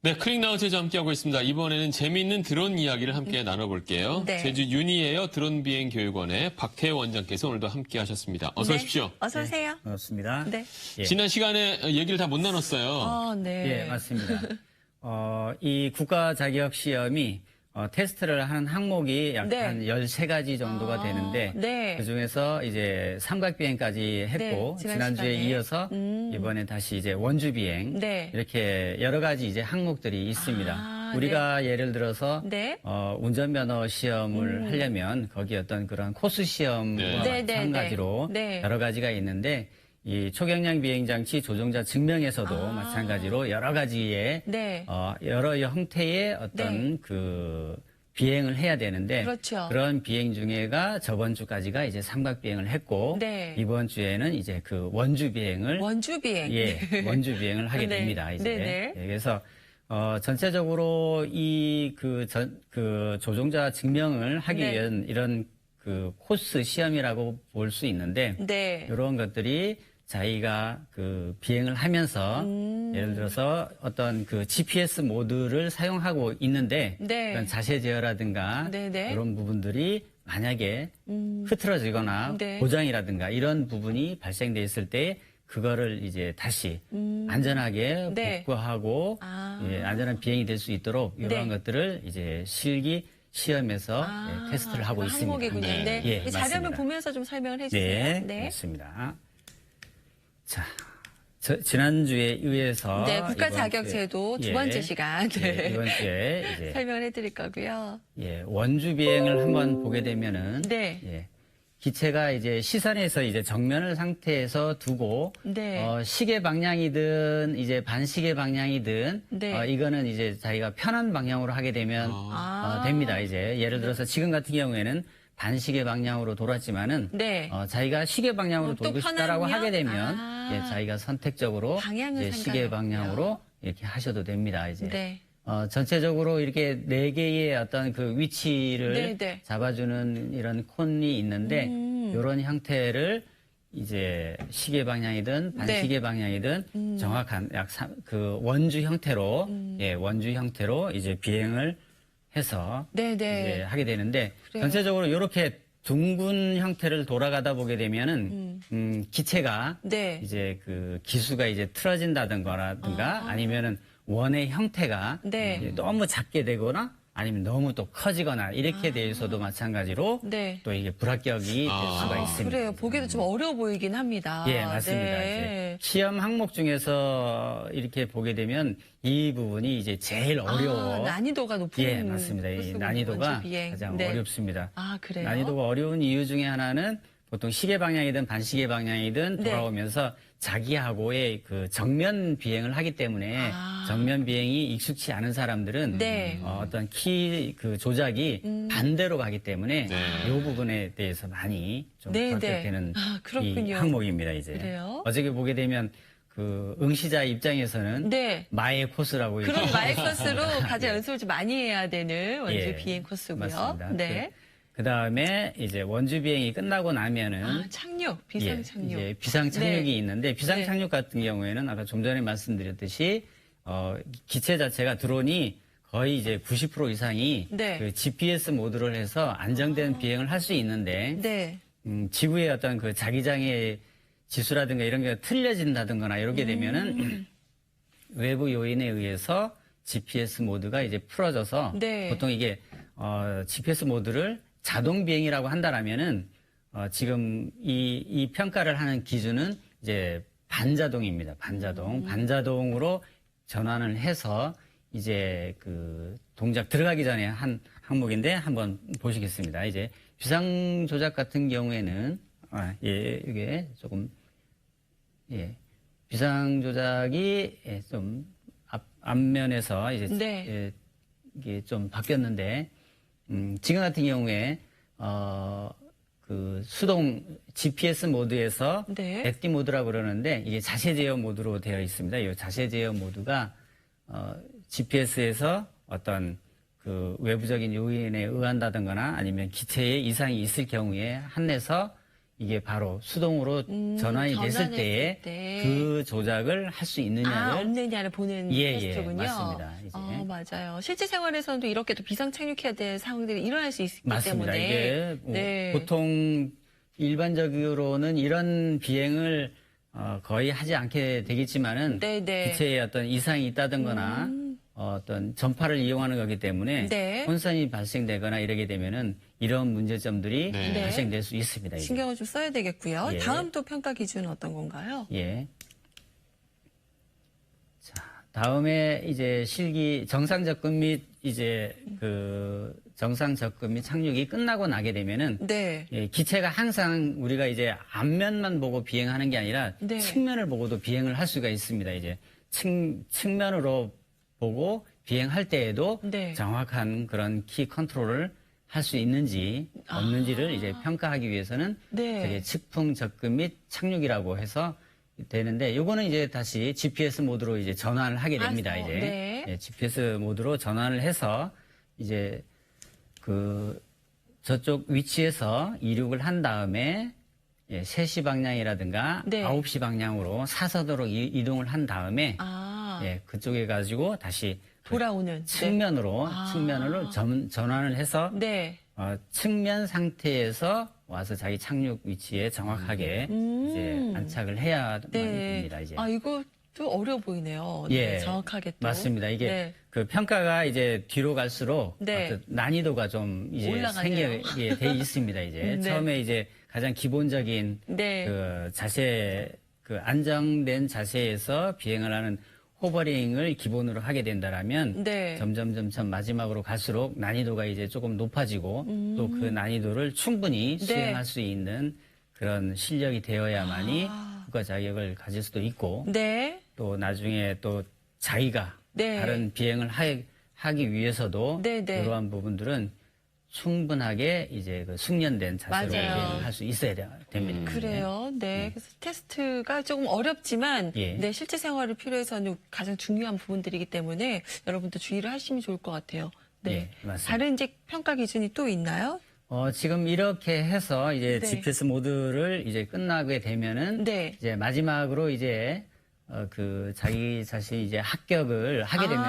네, 클릭나우트에서 함께하고 있습니다. 이번에는 재미있는 드론 이야기를 함께 나눠볼게요. 네. 제주 유니에어 드론비행교육원의 박태호 원장께서 오늘도 함께하셨습니다. 어서 네. 오십시오. 어서 오세요. 반갑습니다. 네. 예. 지난 시간에 얘기를 다 못 나눴어요. 네. 예, 맞습니다. 이 국가 자격 시험이 테스트를 하는 항목이 약 네. 한 13가지 정도가 되는데 네. 그중에서 이제 삼각비행까지 했고 네, 지난주에 시간에. 이어서 이번에 다시 이제 원주비행 네. 이렇게 여러 가지 이제 항목들이 있습니다. 아, 우리가 예를 들어서 네. 운전면허 시험을 하려면 거기 어떤 그런 코스 시험과 네. 네, 마찬가지로 네. 여러 가지가 있는데 이 초경량 비행장치 조종자 증명에서도 마찬가지로 여러 가지의 네. 여러 형태의 어떤 그 비행을 해야 되는데 그렇죠. 런 비행 중에가 저번 주까지가 이제 삼각 비행을 했고 네. 이번 주에는 이제 그 원주 비행을 원주 비행. 예, 원주 비행을 하게 네. 됩니다. 이제 네네. 예, 그래서 전체적으로 이 그 조종자 증명을 하기 네. 위한 이런 그 코스 시험이라고 볼 수 있는데 네. 이런 것들이 자기가 그 비행을 하면서 예를 들어서 어떤 그 GPS 모드를 사용하고 있는데 네. 그런 자세 제어라든가 네네. 이런 부분들이 만약에 흐트러지거나 네. 고장이라든가 이런 부분이 발생돼 있을 때 그거를 이제 다시 안전하게 네. 복구하고 아. 예, 안전한 비행이 될 수 있도록 이러한 네. 것들을 이제 실기 시험에서 예, 테스트를 하고 그거 있습니다. 항목이군요. 네. 예, 이 자료를 맞습니다. 보면서 좀 설명을 해주세요. 네, 그렇습니다. 자, 지난주에 의해서 네, 국가 이번 자격 주에, 제도 두 예, 번째 시간 예, 이번 주에 이제 설명을 해드릴 거고요. 예, 원주 비행을 한번 보게 되면은 네. 예, 기체가 이제 시선에서 이제 정면을 상태에서 두고 네. 시계 방향이든 이제 반시계 방향이든 네. 이거는 이제 자기가 편한 방향으로 하게 되면 됩니다. 이제 예를 들어서 지금 같은 경우에는 반시계 방향으로 돌았지만은 네. 자기가 시계 방향으로 또 돌고 싶다라고 편하면? 하게 되면 아. 예, 자기가 선택적으로 방향을 이제 시계 상관없고요. 방향으로 이렇게 하셔도 됩니다. 이제 네. 전체적으로 이렇게 네 개의 어떤 그 위치를 네, 네. 잡아주는 이런 콘이 있는데 이런 형태를 이제 시계 방향이든 반시계 네. 방향이든 정확한 그 원주 형태로 예, 원주 형태로 이제 비행을 해서 네네. 이제 하게 되는데 그래요. 전체적으로 이렇게 둥근 형태를 돌아가다 보게 되면은 기체가 네. 이제 그 기수가 이제 틀어진다든가 아니면은 원의 형태가 네. 이제 너무 작게 되거나 아니면 너무 또 커지거나 이렇게 대해서도 마찬가지로 네. 또 이게 불합격이 될 수가 있습니다. 그래요. 보기도 좀 어려워 보이긴 합니다. 예, 맞습니다. 네. 이제 시험 항목 중에서 이렇게 보게 되면 이 부분이 이제 제일 어려워. 난이도가 높은 예, 맞습니다. 이 코스군요, 난이도가 원주 비행. 가장 네. 어렵습니다. 아, 그래요? 난이도가 어려운 이유 중에 하나는 보통 시계 방향이든 반시계 방향이든 네. 돌아오면서 자기하고의 그 정면 비행을 하기 때문에 정면 비행이 익숙치 않은 사람들은 네. 어떤 키 그 조작이 반대로 가기 때문에 네. 이 부분에 대해서 많이 좀 네, 불합격되는 네. 아, 그렇군요. 이 항목입니다. 이제 그래요? 어저께 보게 되면 그 응시자 입장에서는 네. 마의 코스라고 그런 이렇게 마의 코스로 가장 연습을 좀 많이 해야 되는 원주 예, 비행 코스고요. 맞습니다. 네. 그 다음에 이제 원주 비행이 끝나고 나면은 착륙, 비상 착륙. 이제 비상 착륙이 네. 있는데 비상 네. 착륙 같은 경우에는 아까 좀 전에 말씀드렸듯이 기체 자체가 드론이 거의 이제 90% 이상이 네. 그 GPS 모드를 해서 안정된 비행을 할 수 있는데 네. 지구의 어떤 그 자기장의 지수라든가 이런 게 틀려진다든가 이렇게 되면은 외부 요인에 의해서 GPS 모드가 이제 풀어져서 네. 보통 이게 GPS 모드를 자동 비행이라고 한다라면은 지금 이 평가를 하는 기준은 이제 반자동입니다. 반자동으로 전환을 해서 이제 그 동작 들어가기 전에 한 항목인데 한번 보시겠습니다. 이제 비상 조작 같은 경우에는 이게 조금 비상 조작이 좀 앞면에서 이제 네. 이게 좀 바뀌었는데 지금 같은 경우에 그 수동 GPS 모드에서 네. FD 모드라고 그러는데 이게 자세 제어 모드로 되어 있습니다. 이 자세 제어 모드가 GPS에서 어떤 그 외부적인 요인에 의한다든가 아니면 기체에 이상이 있을 경우에 한해서 이게 바로 수동으로 전환이 됐을 전환했을 때에 때. 그 조작을 할 수 있느냐를 없느냐를 보는 예, 테스트군요. 맞습니다. 이제. 맞아요. 실제 생활에서도 이렇게 또 비상 착륙해야 될 상황들이 일어날 수 있기 맞습니다. 때문에. 이게 뭐 네. 보통 일반적으로는 이런 비행을 거의 하지 않게 되겠지만은 네. 기체에 어떤 이상이 있다든거나 어떤 전파를 이용하는 거기 때문에 네. 혼선이 발생되거나 이러게 되면은 이런 문제점들이 네. 발생될 수 있습니다. 이제. 신경을 좀 써야 되겠고요. 예. 다음 또 평가 기준은 어떤 건가요? 예. 자, 다음에 이제 실기 정상 접근 및 이제 그 정상 접근 및 착륙이 끝나고 나게 되면은 네. 예, 기체가 항상 우리가 이제 앞면만 보고 비행하는 게 아니라 네. 측면을 보고도 비행을 할 수가 있습니다. 이제 측면으로 보고 비행할 때에도 네. 정확한 그런 키 컨트롤을 할 수 있는지 없는지를 이제 평가하기 위해서는 네. 저게 측풍 접근 및 착륙이라고 해서 되는데 요거는 이제 다시 GPS 모드로 이제 전환을 하게 됩니다. 이제 네. 예, GPS 모드로 전환을 해서 이제 그 저쪽 위치에서 이륙을 한 다음에 예, 3시 방향이라든가 네. 9시 방향으로 사선으로 이동을 한 다음에 예, 그쪽에 가지고 다시 그 돌아오는. 측면으로 전환을 해서 네. 측면 상태에서 와서 자기 착륙 위치에 정확하게 이제 안착을 해야만 됩니다. 이제. 이것도 어려워 보이네요. 예, 네, 정확하게 또. 맞습니다. 이게 네. 그 평가가 이제 뒤로 갈수록 네. 어떤 난이도가 좀 이제 올라가네요. 생기게 돼 있습니다. 이제 네. 처음에 이제 가장 기본적인 네. 그 자세, 그 안정된 자세에서 비행을 하는 호버링을 기본으로 하게 된다라면 네. 점점 마지막으로 갈수록 난이도가 이제 조금 높아지고 또 그 난이도를 충분히 네. 수행할 수 있는 그런 실력이 되어야만이 국가 자격을 가질 수도 있고 네. 또 나중에 또 자기가 네. 다른 비행을 하기 위해서도 네. 이러한 부분들은 충분하게 이제 그 숙련된 자세로 맞아요. 비행을 할 수 있어야 됩니다. 그래요. 네. 그래서 테스트가 조금 어렵지만 예. 네, 실제 생활을 필요해서는 가장 중요한 부분들이기 때문에 여러분도 주의를 하시면 좋을 것 같아요. 네. 예, 맞습니다. 다른 이제 평가 기준이 또 있나요? 지금 이렇게 해서 이제 네. GPS 모드를 이제 끝나게 되면은 네. 이제 마지막으로 이제 그 자기 자신이 이제 합격을 하게 되면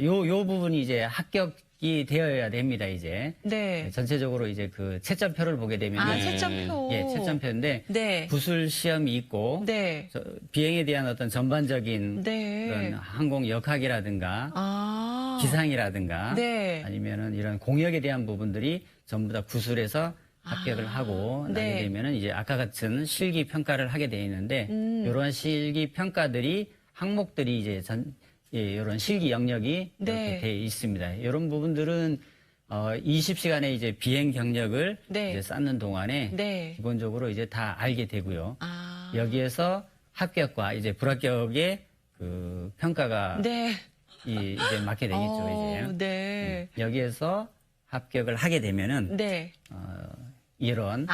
요 부분이 이제 합격이 되어야 됩니다. 이제 네. 전체적으로 이제 그 채점표를 보게 되면 채점표. 예, 채점표인데 네. 구술 시험이 있고 네. 비행에 대한 어떤 전반적인 네. 그런 항공 역학이라든가 기상이라든가 네. 아니면은 이런 공역에 대한 부분들이 전부 다 구술해서 합격을 하고 나게 네. 되면은 이제 아까 같은 실기 평가를 하게 돼 있는데 이러한 실기 평가들이 항목들이 이제 이런 실기 영역이 네. 이렇게 돼 있습니다. 이런 부분들은 20시간의 이제 비행 경력을 네. 이제 쌓는 동안에 네. 기본적으로 이제 다 알게 되고요. 아. 여기에서 합격과 이제 불합격의 그 평가가 네. 이제 맞게 되겠죠. 이제 네. 여기에서 합격을 하게 되면은 네. 이런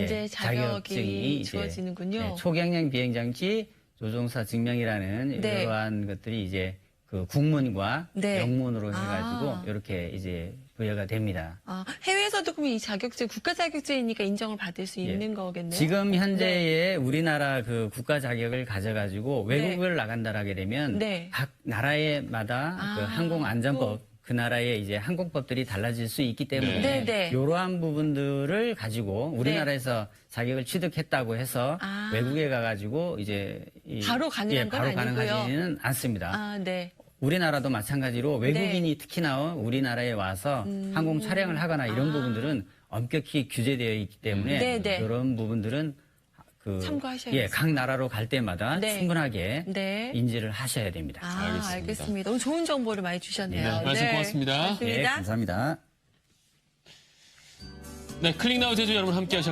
이제 자격이 주어지는군요. 네, 초경량 비행장치 조종사 증명이라는 네. 이러한 것들이 이제 그 국문과 네. 영문으로 해가지고 이렇게 이제 부여가 됩니다. 해외에서도 그럼 이 자격증 국가 자격증이니까 인정을 받을 수 있는 거겠네요. 지금 현재의 우리나라 그 국가 자격을 가져가지고 외국을 나간다라게 되면 네. 각 나라에마다 그 항공 안전법 그 나라의 이제 항공법들이 달라질 수 있기 때문에 네, 네. 이러한 부분들을 가지고 우리나라에서 자격을 취득했다고 해서 외국에 가가지고 이제 바로 가능한 건 바로 아니고요. 가능하지는 않습니다. 네. 우리나라도 마찬가지로 외국인이 특히나 우리나라에 와서 항공 촬영을 하거나 이런 부분들은 엄격히 규제되어 있기 때문에 네, 네. 이런 부분들은 참고하셔야겠어요. 각 나라로 갈 때마다 네. 충분하게 네. 인지를 하셔야 됩니다. 알겠습니다. 오늘 좋은 정보를 많이 주셨네요. 네, 말씀 고맙습니다. 고맙습니다. 감사합니다. 네, 클릭나우 제주 여러분 함께 하셨습니다.